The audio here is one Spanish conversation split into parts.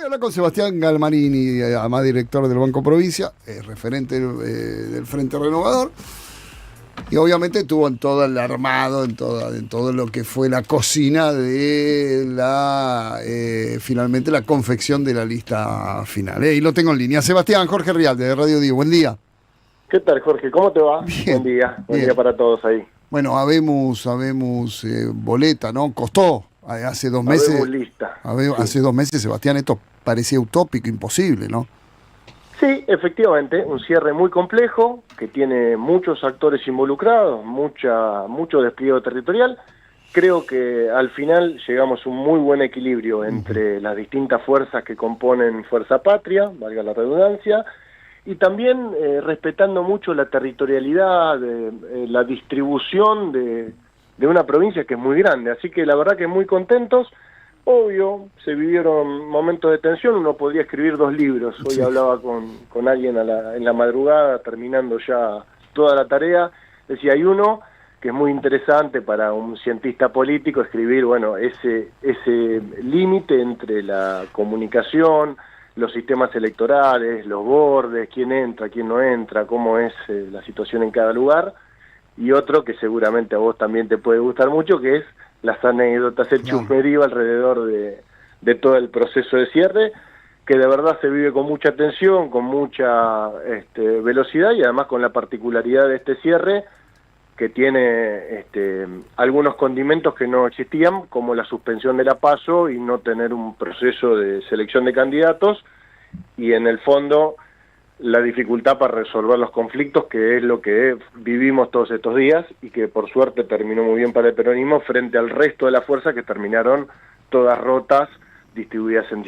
Voy a hablar con Sebastián Galmarini, además director del Banco Provincia, referente del Frente Renovador, y obviamente estuvo en todo el armado, en todo lo que fue la cocina de finalmente la confección de la lista final. Y lo tengo en línea. Sebastián, Jorge Rialde, de Radio Día. Buen día. ¿Qué tal, Jorge? ¿Cómo te va? Bien, Buen día para todos ahí. Bueno, habemos boleta, ¿no? Costó. Hace 2 meses. Habemos lista. Hace 2 meses, Sebastián, esto parecía utópico, imposible, ¿no? Sí, efectivamente, un cierre muy complejo, que tiene muchos actores involucrados, mucho despliegue territorial. Creo que al final llegamos a un muy buen equilibrio entre las distintas fuerzas que componen Fuerza Patria, valga la redundancia, y también respetando mucho la territorialidad, la distribución de una provincia que es muy grande. Así que la verdad que muy contentos. Obvio, se vivieron momentos de tensión, uno podría escribir 2 libros. Hoy Sí. hablaba con alguien en la madrugada, terminando ya toda la tarea. Decía, hay uno que es muy interesante para un cientista político escribir, bueno, ese límite entre la comunicación, los sistemas electorales, los bordes, quién entra, quién no entra, cómo es la situación en cada lugar. Y otro que seguramente a vos también te puede gustar mucho, que es las anécdotas, el chusmerío alrededor de todo el proceso de cierre, que de verdad se vive con mucha tensión, con mucha velocidad y además con la particularidad de este cierre que tiene algunos condimentos que no existían, como la suspensión de la PASO y no tener un proceso de selección de candidatos, y en el fondo la dificultad para resolver los conflictos, que es lo que vivimos todos estos días y que por suerte terminó muy bien para el peronismo frente al resto de las fuerzas que terminaron todas rotas, distribuidas en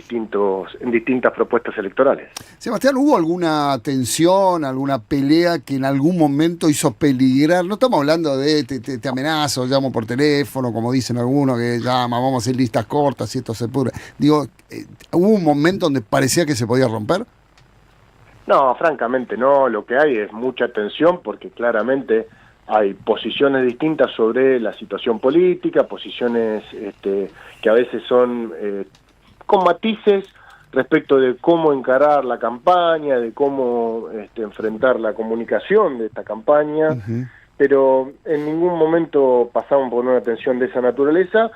distintas propuestas electorales. Sebastián, ¿hubo alguna tensión, alguna pelea que en algún momento hizo peligrar? No estamos hablando de te amenazo, llamo por teléfono, como dicen algunos, que llama, vamos a hacer listas cortas y esto se pudre. Digo, ¿hubo un momento donde parecía que se podía romper? No, francamente no, lo que hay es mucha tensión porque claramente hay posiciones distintas sobre la situación política, posiciones que a veces son con matices respecto de cómo encarar la campaña, de cómo enfrentar la comunicación de esta campaña, pero en ningún momento pasamos por una tensión de esa naturaleza.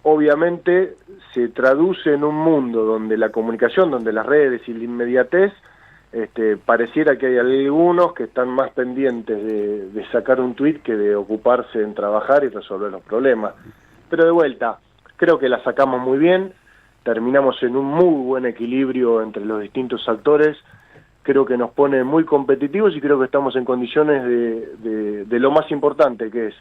Obviamente se traduce en un mundo donde la comunicación, donde las redes y la inmediatez, pareciera que hay algunos que están más pendientes de sacar un tuit que de ocuparse en trabajar y resolver los problemas. Pero de vuelta, creo que la sacamos muy bien, terminamos en un muy buen equilibrio entre los distintos actores, creo que nos pone muy competitivos y creo que estamos en condiciones de lo más importante, que es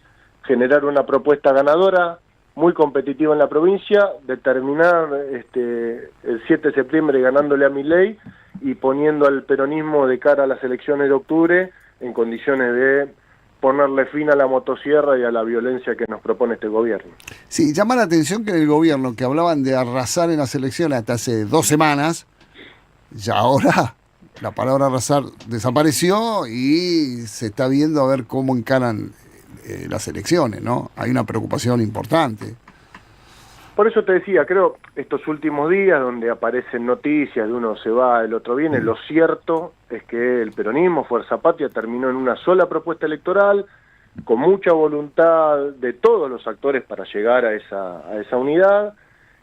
generar una propuesta ganadora, muy competitiva en la provincia, de terminar el 7 de septiembre ganándole a Milei y poniendo al peronismo de cara a las elecciones de octubre en condiciones de ponerle fin a la motosierra y a la violencia que nos propone este gobierno. Sí, llama la atención que en el gobierno, que hablaban de arrasar en las elecciones hasta hace 2 semanas, ya ahora la palabra arrasar desapareció y se está viendo a ver cómo encaran las elecciones, ¿no? Hay una preocupación importante. Por eso te decía, creo, estos últimos días donde aparecen noticias de uno se va, el otro viene, lo cierto es que el peronismo, Fuerza Patria, terminó en una sola propuesta electoral, con mucha voluntad de todos los actores para llegar a esa unidad,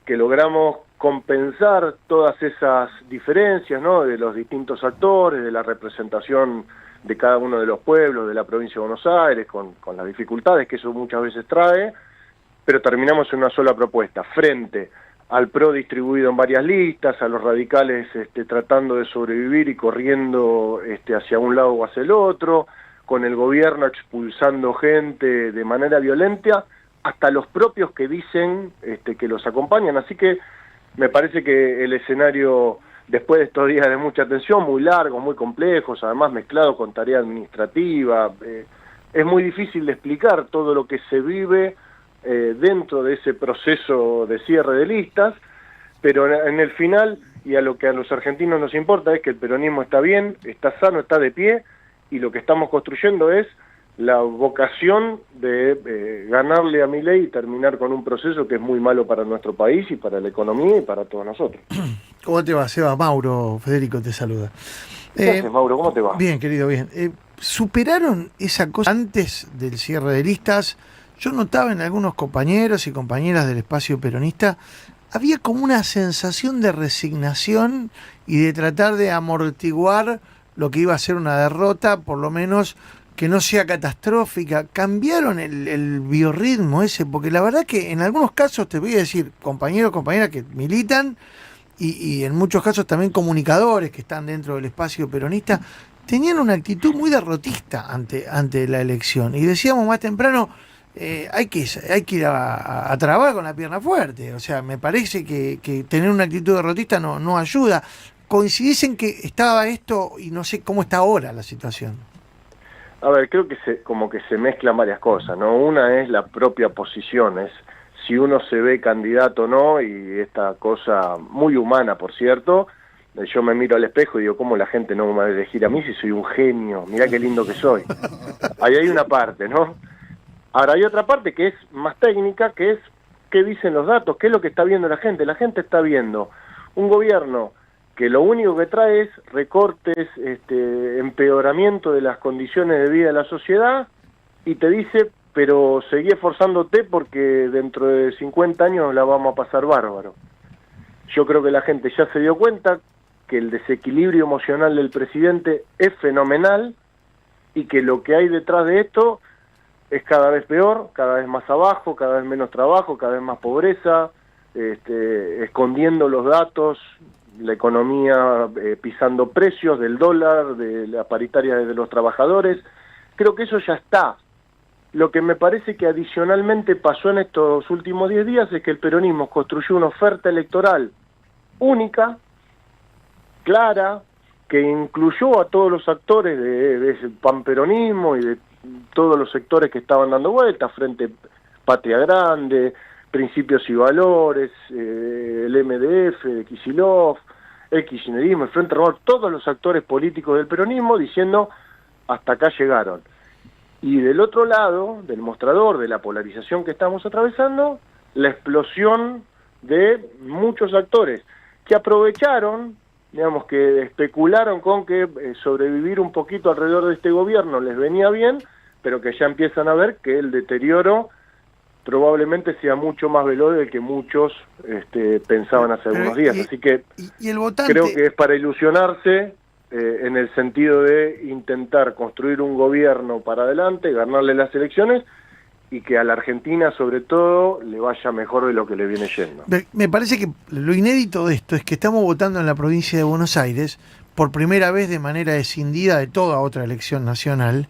que logramos compensar todas esas diferencias, ¿no?, de los distintos actores, de la representación de cada uno de los pueblos de la provincia de Buenos Aires, con las dificultades que eso muchas veces trae, pero terminamos en una sola propuesta, frente al PRO distribuido en varias listas, a los radicales tratando de sobrevivir y corriendo hacia un lado o hacia el otro, con el gobierno expulsando gente de manera violenta, hasta los propios que dicen que los acompañan. Así que me parece que el escenario, después de estos días de mucha tensión, muy largos, muy complejos, además mezclados con tarea administrativa, es muy difícil de explicar todo lo que se vive dentro de ese proceso de cierre de listas, pero en el final, y a lo que a los argentinos nos importa, es que el peronismo está bien, está sano, está de pie, y lo que estamos construyendo es la vocación de ganarle a Milei y terminar con un proceso que es muy malo para nuestro país y para la economía y para todos nosotros. ¿Cómo te va, Seba? Mauro, Federico te saluda. ¿Qué haces, Mauro? ¿Cómo te va? Bien, querido, bien. ¿Superaron esa cosa antes del cierre de listas? Yo notaba en algunos compañeros y compañeras del espacio peronista, había como una sensación de resignación y de tratar de amortiguar lo que iba a ser una derrota, por lo menos que no sea catastrófica. ¿Cambiaron el biorritmo ese? Porque la verdad que en algunos casos, te voy a decir, compañeros, compañeras que militan, y en muchos casos también comunicadores que están dentro del espacio peronista, tenían una actitud muy derrotista ante la elección. Y decíamos más temprano, hay que ir a trabajar con la pierna fuerte. O sea, me parece que tener una actitud derrotista no ayuda. ¿Coincidís en que estaba esto y no sé cómo está ahora la situación? A ver, creo que como que se mezclan varias cosas, ¿no? Una es la propia posición, es si uno se ve candidato o no, y esta cosa muy humana, por cierto, yo me miro al espejo y digo, ¿cómo la gente no me va a elegir a mí si soy un genio? Mirá qué lindo que soy. Ahí hay una parte, ¿no? Ahora hay otra parte que es más técnica, que es qué dicen los datos, qué es lo que está viendo la gente. La gente está viendo un gobierno que lo único que trae es recortes, empeoramiento de las condiciones de vida de la sociedad, y te dice, pero seguí esforzándote porque dentro de 50 años la vamos a pasar bárbaro. Yo creo que la gente ya se dio cuenta que el desequilibrio emocional del presidente es fenomenal y que lo que hay detrás de esto es cada vez peor, cada vez más abajo, cada vez menos trabajo, cada vez más pobreza, escondiendo los datos, la economía pisando precios del dólar, de la paritaria de los trabajadores. Creo que eso ya está. Lo que me parece que adicionalmente pasó en estos últimos 10 días es que el peronismo construyó una oferta electoral única, clara, que incluyó a todos los actores de ese panperonismo y de todos los sectores que estaban dando vueltas, Frente Patria Grande, Principios y Valores, el MDF, de Kicillof, el kirchnerismo, el Frente Renovador, todos los actores políticos del peronismo diciendo hasta acá llegaron. Y del otro lado, del mostrador, de la polarización que estamos atravesando, la explosión de muchos actores que aprovecharon, digamos, que especularon con que sobrevivir un poquito alrededor de este gobierno les venía bien, pero que ya empiezan a ver que el deterioro probablemente sea mucho más veloz del que muchos pensaban hace algunos días. Así que y el votante, creo que es para ilusionarse en el sentido de intentar construir un gobierno para adelante, ganarle las elecciones y que a la Argentina, sobre todo, le vaya mejor de lo que le viene yendo. Me parece que lo inédito de esto es que estamos votando en la provincia de Buenos Aires por primera vez de manera escindida de toda otra elección nacional.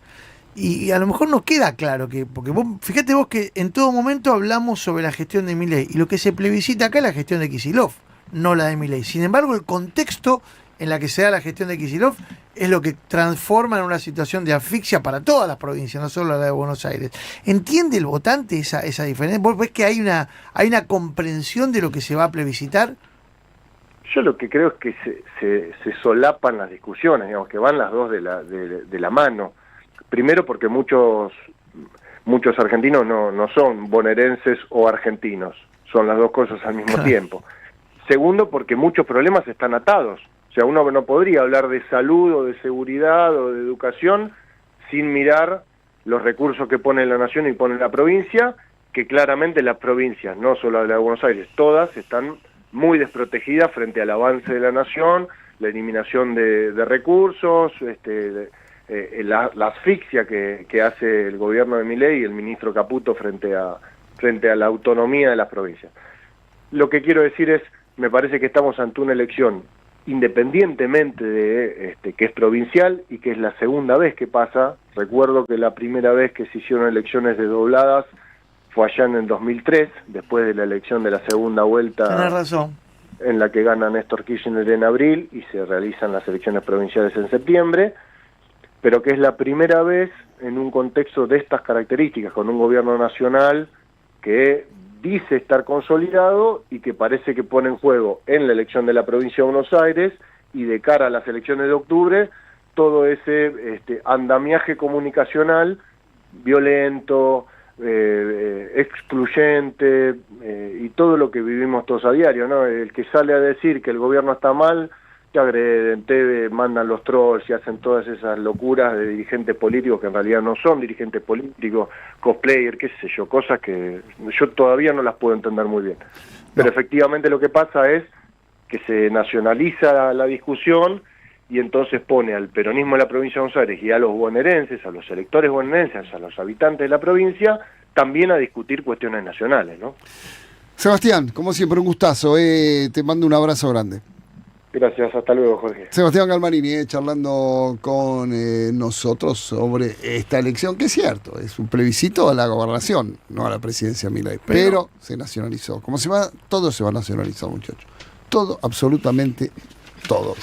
Y a lo mejor no queda claro porque fíjate vos que en todo momento hablamos sobre la gestión de Milei y lo que se plebiscita acá es la gestión de Kicillof, no la de Milei. Sin embargo, el contexto en la que se da la gestión de Kicillof es lo que transforma en una situación de asfixia para todas las provincias, no solo la de Buenos Aires. ¿Entiende el votante esa diferencia? ¿Vos ves que hay una comprensión de lo que se va a plebiscitar? Yo lo que creo es que se solapan las discusiones, digamos, que van las dos de la mano. Primero porque muchos argentinos no son bonaerenses o argentinos, son las dos cosas al mismo tiempo. Segundo porque muchos problemas están atados, o sea, uno no podría hablar de salud o de seguridad o de educación sin mirar los recursos que pone la nación y pone la provincia, que claramente las provincias, no solo la de Buenos Aires, todas están muy desprotegidas frente al avance de la nación, la eliminación de recursos, la asfixia que hace el gobierno de Milei y el ministro Caputo frente a la autonomía de las provincias. Lo que quiero decir es, me parece que estamos ante una elección independientemente de que es provincial y que es la segunda vez que pasa. Recuerdo que la primera vez que se hicieron elecciones desdobladas fue allá en el 2003, después de la elección de la segunda vuelta. Tenés razón. En la que gana Néstor Kirchner en abril y se realizan las elecciones provinciales en septiembre, pero que es la primera vez en un contexto de estas características, con un gobierno nacional que dice estar consolidado y que parece que pone en juego en la elección de la provincia de Buenos Aires y de cara a las elecciones de octubre todo ese andamiaje comunicacional violento, excluyente, y todo lo que vivimos todos a diario, ¿no? El que sale a decir que el gobierno está mal, te agreden, te mandan los trolls y hacen todas esas locuras de dirigentes políticos que en realidad no son dirigentes políticos, cosplayer, qué sé yo, cosas que yo todavía no las puedo entender muy bien. Pero efectivamente lo que pasa es que se nacionaliza la discusión y entonces pone al peronismo de la provincia de Buenos Aires y a los bonaerenses, a los electores bonaerenses, a los habitantes de la provincia, también a discutir cuestiones nacionales, ¿no? Sebastián, como siempre, un gustazo. Te mando un abrazo grande. Gracias, hasta luego, Jorge. Sebastián Galmarini, charlando con nosotros sobre esta elección, que es cierto, es un plebiscito a la gobernación, no a la presidencia de Milei, pero se nacionalizó. Como se va, todo se va a nacionalizar, muchachos. Todo, absolutamente todo.